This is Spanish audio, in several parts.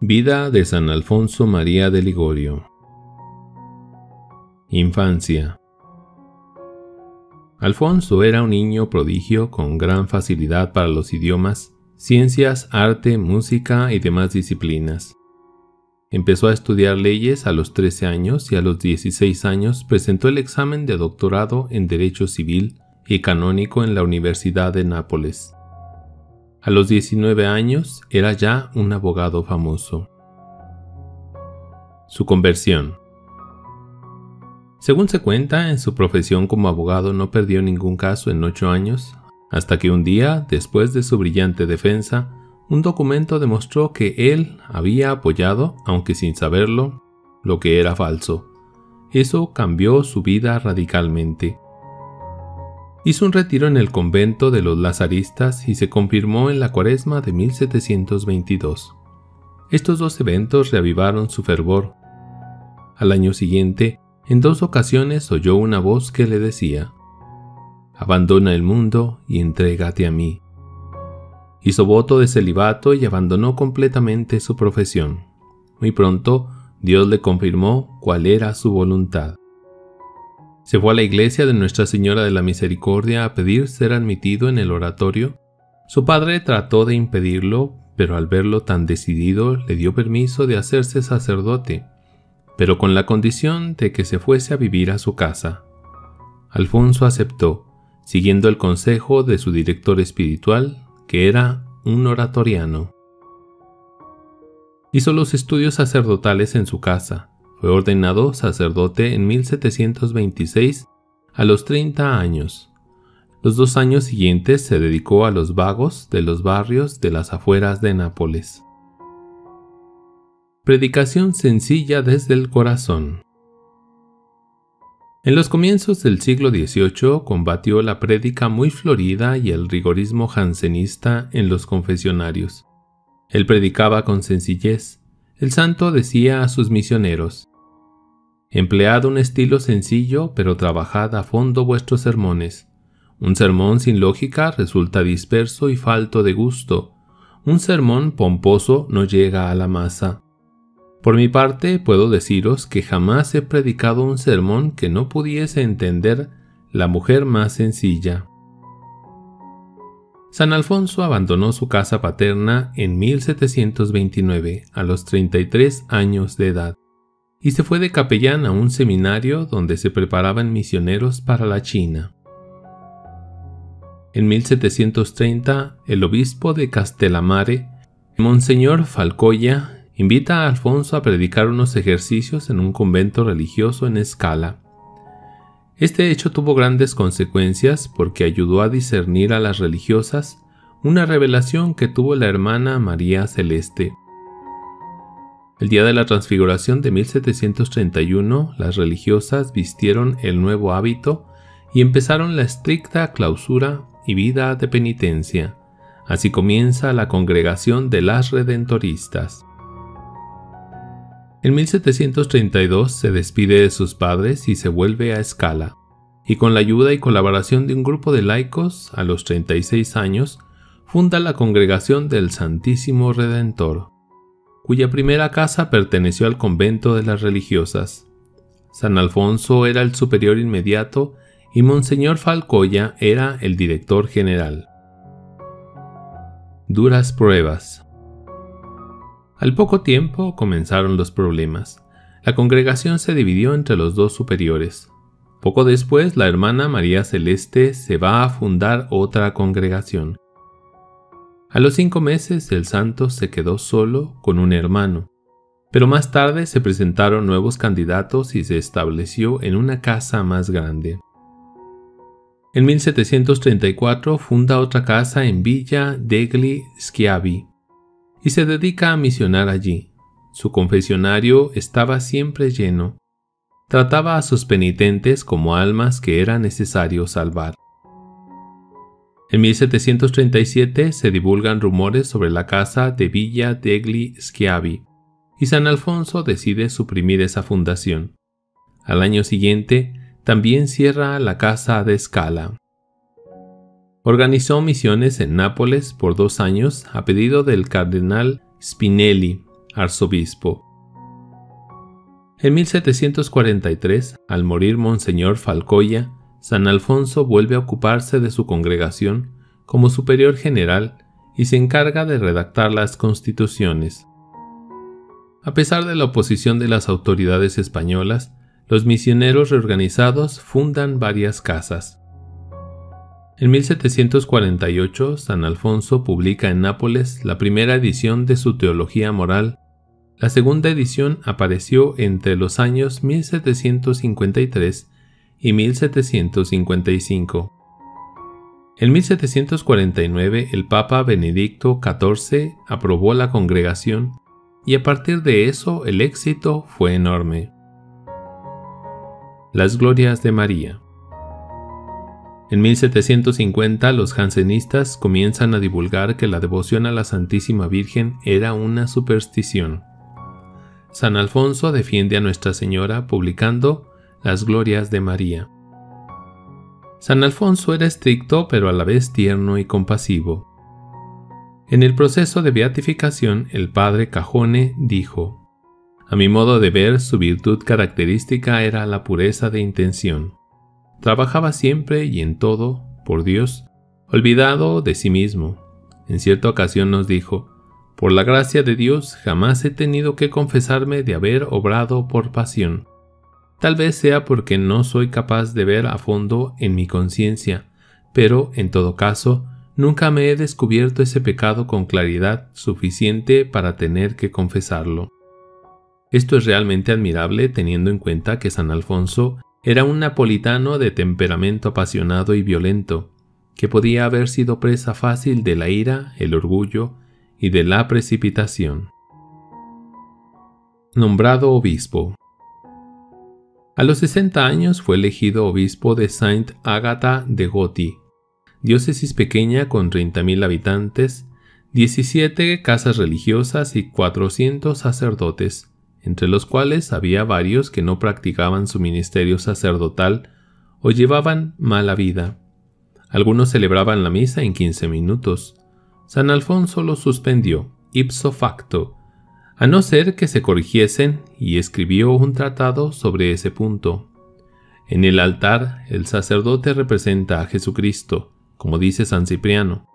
Vida de San Alfonso María de Ligorio. Infancia. Alfonso era un niño prodigio con gran facilidad para los idiomas, ciencias, arte, música y demás disciplinas. Empezó a estudiar leyes a los 13 años y a los 16 años presentó el examen de doctorado en Derecho Civil y Canónico en la Universidad de Nápoles. A los 19 años era ya un abogado famoso. Su conversión. Según se cuenta, en su profesión como abogado no perdió ningún caso en 8 años, hasta que un día, después de su brillante defensa, un documento demostró que él había apoyado, aunque sin saberlo, lo que era falso. Eso cambió su vida radicalmente. Hizo un retiro en el convento de los lazaristas y se confirmó en la Cuaresma de 1722. Estos dos eventos reavivaron su fervor. Al año siguiente, en 2 ocasiones oyó una voz que le decía: «Abandona el mundo y entrégate a mí». Hizo voto de celibato y abandonó completamente su profesión. Muy pronto, Dios le confirmó cuál era su voluntad. Se fue a la iglesia de Nuestra Señora de la Misericordia a pedir ser admitido en el oratorio. Su padre trató de impedirlo, pero al verlo tan decidido le dio permiso de hacerse sacerdote, pero con la condición de que se fuese a vivir a su casa. Alfonso aceptó, siguiendo el consejo de su director espiritual, que era un oratoriano. Hizo los estudios sacerdotales en su casa. Fue ordenado sacerdote en 1726 a los 30 años. Los 2 años siguientes se dedicó a los vagos de los barrios de las afueras de Nápoles. Predicación sencilla desde el corazón. En los comienzos del siglo XVIII combatió la prédica muy florida y el rigorismo jansenista en los confesionarios. Él predicaba con sencillez. El santo decía a sus misioneros: «Emplead un estilo sencillo, pero trabajad a fondo vuestros sermones. Un sermón sin lógica resulta disperso y falto de gusto. Un sermón pomposo no llega a la masa. Por mi parte, puedo deciros que jamás he predicado un sermón que no pudiese entender la mujer más sencilla». San Alfonso abandonó su casa paterna en 1729, a los 33 años de edad, y se fue de capellán a un seminario donde se preparaban misioneros para la China. En 1730, el obispo de Castellammare, Monseñor Falcoya, invita a Alfonso a predicar unos ejercicios en un convento religioso en Scala. Este hecho tuvo grandes consecuencias porque ayudó a discernir a las religiosas una revelación que tuvo la hermana María Celeste. El día de la Transfiguración de 1731, las religiosas vistieron el nuevo hábito y empezaron la estricta clausura y vida de penitencia. Así comienza la congregación de las redentoristas. En 1732 se despide de sus padres y se vuelve a Scala, y con la ayuda y colaboración de un grupo de laicos, a los 36 años, funda la Congregación del Santísimo Redentor, cuya primera casa perteneció al convento de las religiosas. San Alfonso era el superior inmediato y Monseñor Falcoya era el director general. Duras pruebas. Al poco tiempo comenzaron los problemas. La congregación se dividió entre los 2 superiores. Poco después, la hermana María Celeste se va a fundar otra congregación. A los 5 meses, el santo se quedó solo con un hermano, pero más tarde se presentaron nuevos candidatos y se estableció en una casa más grande. En 1734 funda otra casa en Villa degli Schiavi y se dedica a misionar allí. Su confesionario estaba siempre lleno. Trataba a sus penitentes como almas que era necesario salvar. En 1737 se divulgan rumores sobre la casa de Villa degli Schiavi y San Alfonso decide suprimir esa fundación. Al año siguiente también cierra la casa de Scala. Organizó misiones en Nápoles por 2 años a pedido del cardenal Spinelli, arzobispo. En 1743, al morir Monseñor Falcoya, San Alfonso vuelve a ocuparse de su congregación como superior general y se encarga de redactar las constituciones. A pesar de la oposición de las autoridades españolas, los misioneros reorganizados fundan varias casas. En 1748, San Alfonso publica en Nápoles la primera edición de su Teología Moral. La segunda edición apareció entre los años 1753 y 1755. En 1749, el Papa Benedicto XIV aprobó la congregación y a partir de eso el éxito fue enorme. Las glorias de María. En 1750, los jansenistas comienzan a divulgar que la devoción a la Santísima Virgen era una superstición. San Alfonso defiende a Nuestra Señora publicando Las glorias de María. San Alfonso era estricto pero a la vez tierno y compasivo. En el proceso de beatificación, el padre Cajone dijo: «A mi modo de ver, su virtud característica era la pureza de intención. Trabajaba siempre y en todo por Dios, olvidado de sí mismo. En cierta ocasión nos dijo: por la gracia de Dios jamás he tenido que confesarme de haber obrado por pasión. Tal vez sea porque no soy capaz de ver a fondo en mi conciencia, pero, en todo caso, nunca me he descubierto ese pecado con claridad suficiente para tener que confesarlo». Esto es realmente admirable teniendo en cuenta que San Alfonso era un napolitano de temperamento apasionado y violento, que podía haber sido presa fácil de la ira, el orgullo y de la precipitación. Nombrado obispo. A los 60 años fue elegido obispo de Saint Agatha de Goti, diócesis pequeña con 30.000 habitantes, 17 casas religiosas y 400 sacerdotes, entre los cuales había varios que no practicaban su ministerio sacerdotal o llevaban mala vida. Algunos celebraban la misa en 15 minutos. San Alfonso los suspendió, ipso facto, a no ser que se corrigiesen, y escribió un tratado sobre ese punto. En el altar, el sacerdote representa a Jesucristo, como dice San Cipriano,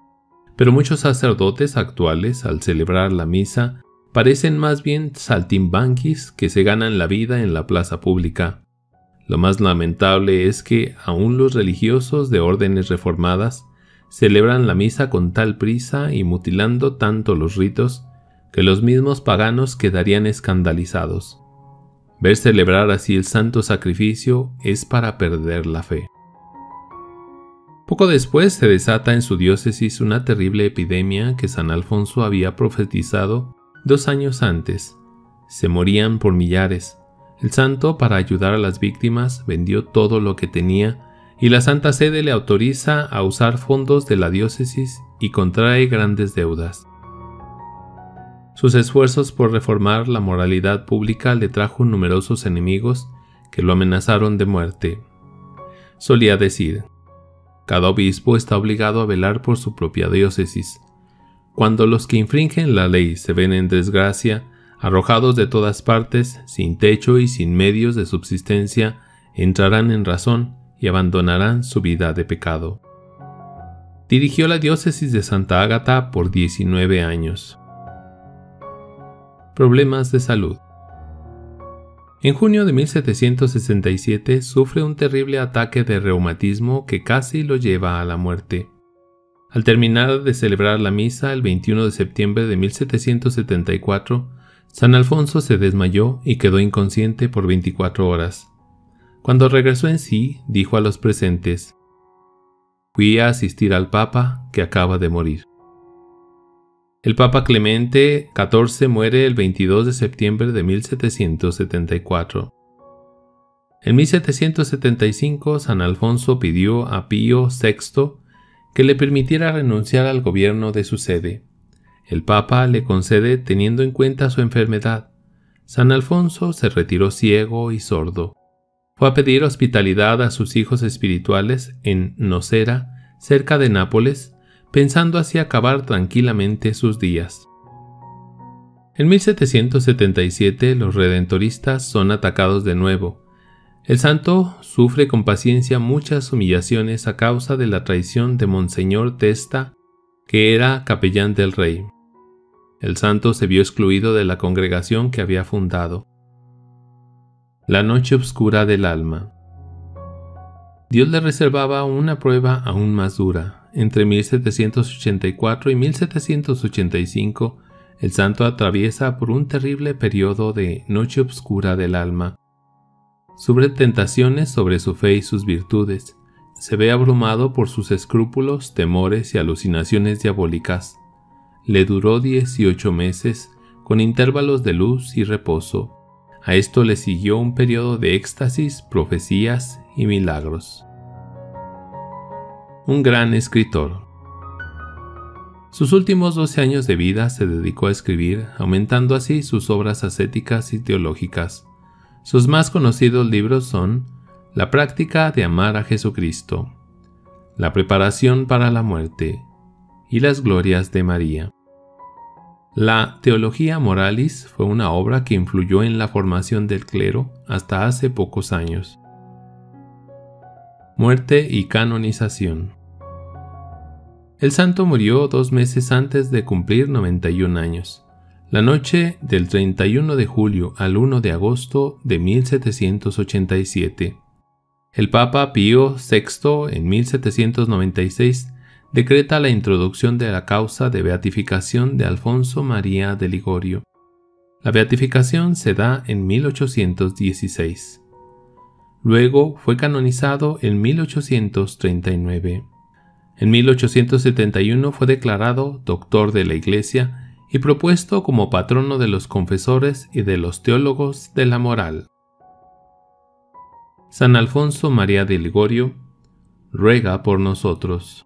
pero muchos sacerdotes actuales, al celebrar la misa, parecen más bien saltimbanquis que se ganan la vida en la plaza pública. Lo más lamentable es que aún los religiosos de órdenes reformadas celebran la misa con tal prisa y mutilando tanto los ritos que los mismos paganos quedarían escandalizados. Ver celebrar así el santo sacrificio es para perder la fe. Poco después se desata en su diócesis una terrible epidemia que San Alfonso había profetizado 2 años antes. Se morían por millares. El santo, para ayudar a las víctimas, vendió todo lo que tenía y la Santa Sede le autoriza a usar fondos de la diócesis y contrae grandes deudas. Sus esfuerzos por reformar la moralidad pública le trajo numerosos enemigos que lo amenazaron de muerte. Solía decir: «Cada obispo está obligado a velar por su propia diócesis. Cuando los que infringen la ley se ven en desgracia, arrojados de todas partes, sin techo y sin medios de subsistencia, entrarán en razón y abandonarán su vida de pecado». Dirigió la diócesis de Santa Ágata por 19 años. Problemas de salud. En junio de 1767 sufre un terrible ataque de reumatismo que casi lo lleva a la muerte. Al terminar de celebrar la misa el 21 de septiembre de 1774, San Alfonso se desmayó y quedó inconsciente por 24 horas. Cuando regresó en sí, dijo a los presentes: «Fui a asistir al Papa, que acaba de morir». El Papa Clemente XIV muere el 22 de septiembre de 1774. En 1775, San Alfonso pidió a Pío VI que le permitiera renunciar al gobierno de su sede. El Papa le concede teniendo en cuenta su enfermedad. San Alfonso se retiró ciego y sordo. Fue a pedir hospitalidad a sus hijos espirituales en Nocera, cerca de Nápoles, pensando así acabar tranquilamente sus días. En 1777 los redentoristas son atacados de nuevo. El santo sufre con paciencia muchas humillaciones a causa de la traición de Monseñor Testa, que era capellán del rey. El santo se vio excluido de la congregación que había fundado. La noche oscura del alma. Dios le reservaba una prueba aún más dura. Entre 1784 y 1785, el santo atraviesa por un terrible periodo de noche oscura del alma. Sufre tentaciones sobre su fe y sus virtudes. Se ve abrumado por sus escrúpulos, temores y alucinaciones diabólicas. Le duró 18 meses, con intervalos de luz y reposo. A esto le siguió un periodo de éxtasis, profecías y milagros. Un gran escritor. Sus últimos 12 años de vida se dedicó a escribir, aumentando así sus obras ascéticas y teológicas. Sus más conocidos libros son La práctica de amar a Jesucristo, La preparación para la muerte y Las glorias de María. La Theologia Moralis fue una obra que influyó en la formación del clero hasta hace pocos años. Muerte y canonización. El santo murió 2 meses antes de cumplir 91 años. La noche del 31 de julio al 1 de agosto de 1787. El Papa Pío VI en 1796 decreta la introducción de la causa de beatificación de Alfonso María de Ligorio. La beatificación se da en 1816. Luego fue canonizado en 1839. En 1871 fue declarado doctor de la Iglesia y propuesto como patrono de los confesores y de los teólogos de la moral. San Alfonso María de Ligorio, ruega por nosotros.